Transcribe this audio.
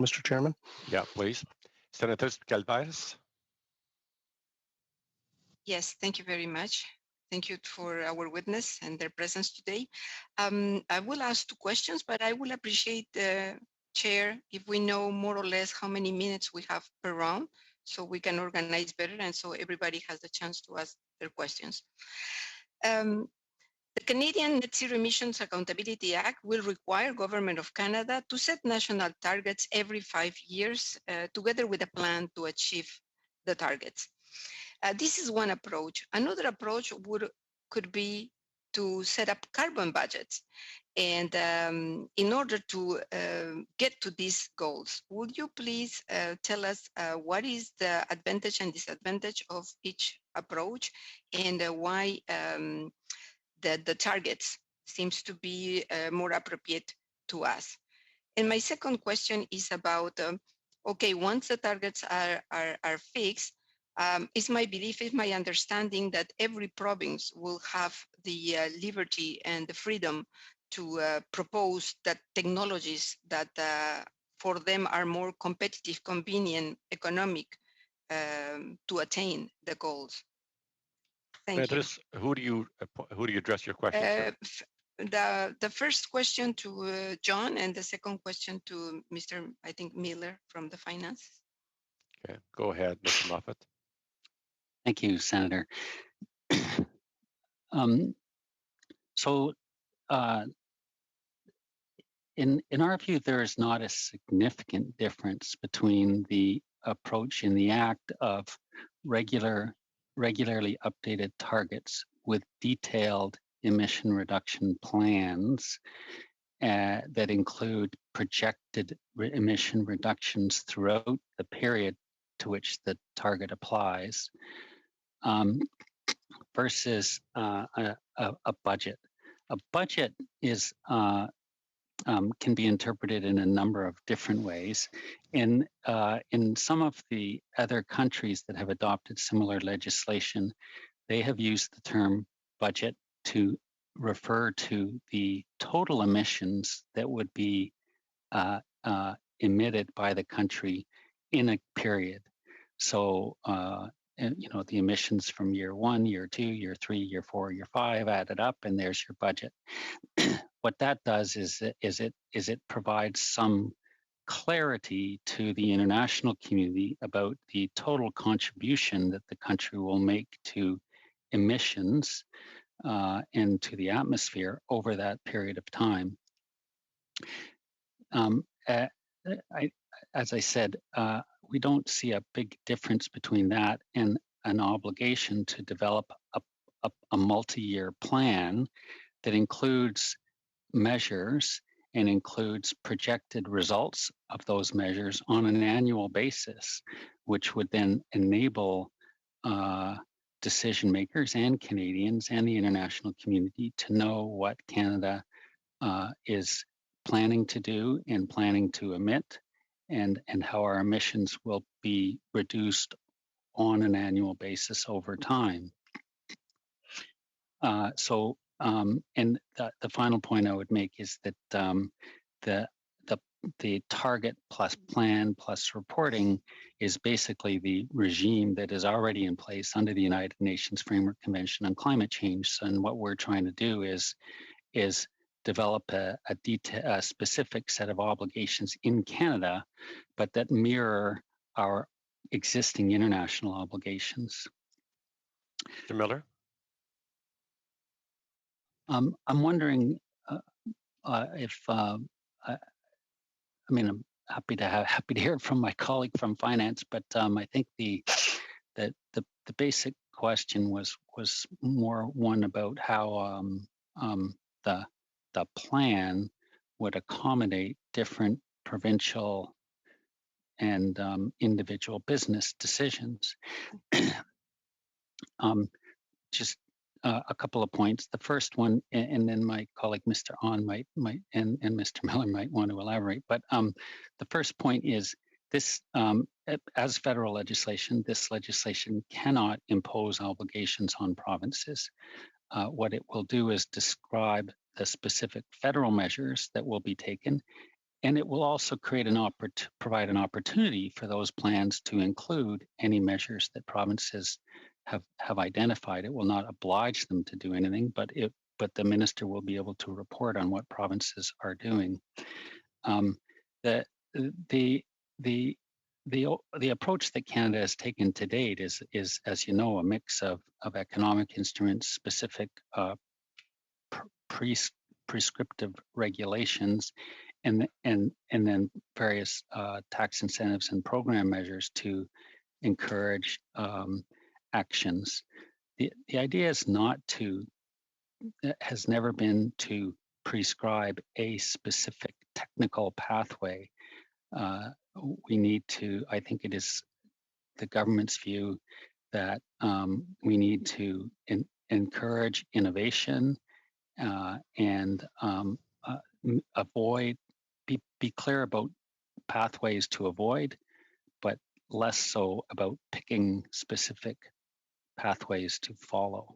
Mr. Chairman? Yeah, please. Sénatrice Galvez. Yes, thank you very much. Thank you for our witness and their presence today. I will ask 2 questions, but I will appreciate, Chair, if we know more or less how many minutes we have per round, so we can organize better and so everybody has the chance to ask their questions. The Canadian Net Zero Emissions Accountability Act will require Government of Canada to set national targets every 5 years, together with a plan to achieve the targets. This is one approach. Another approach could be to set up carbon budgets. And in order to get to these goals, would you please tell us what is the advantage and disadvantage of each approach, and why the targets seems to be more appropriate to us? And my second question is about, okay, once the targets are fixed, it's my belief, it's my understanding that every province will have the liberty and the freedom to propose that technologies that for them are more competitive, convenient, economic to attain the goals. Thank you. Who do you address your question to? The first question to John, and the second question to Mr. I think Miller from the finance. Okay, go ahead, Mr. Moffat. Thank you, Senator. In our view, there is not a significant difference between the approach in the Act of regularly updated targets with detailed emission reduction plans that include projected emission reductions throughout the period to which the target applies, versus a budget. A budget is can be interpreted in a number of different ways. In some of the other countries that have adopted similar legislation, they have used the term budget to refer to the total emissions that would be emitted by the country in a period. So, the emissions from year 1, year 2, year 3, year 4, year 5 added up, and there's your budget. What that does is it provides some clarity to the international community about the total contribution that the country will make to emissions and to the atmosphere over that period of time. As I said, we don't see a big difference between that and an obligation to develop a multi-year plan that includes measures and includes projected results of those measures on an annual basis, which would then enable decision makers and Canadians and the international community to know what Canada is planning to do and planning to emit, and how our emissions will be reduced on an annual basis over time. And the final point I would make is that the target plus plan plus reporting is basically the regime that is already in place under the United Nations Framework Convention on Climate Change. And what we're trying to do is develop a specific set of obligations in Canada, but that mirror our existing international obligations. Mr. Miller? I'm wondering if I'm happy to hear from my colleague from finance, but I think the basic question was more one about how the plan would accommodate different provincial and individual business decisions. Just a couple of points. The first one, and then my colleague Mr. On might and Mr. Miller might want to elaborate. But the first point is this: as federal legislation, this legislation cannot impose obligations on provinces. What it will do is describe the specific federal measures that will be taken, And it will also create provide an opportunity for those plans to include any measures that provinces have identified. It will not oblige them to do anything, but the minister will be able to report on what provinces are doing. The approach that Canada has taken to date is, as you know, a mix of economic instruments, specific prescriptive regulations, and then various tax incentives and program measures to encourage actions. The idea is has never been to prescribe a specific technical pathway. We need to, I think it is the government's view that we need to encourage innovation and be clear about pathways to avoid, but less so about picking specific pathways to follow.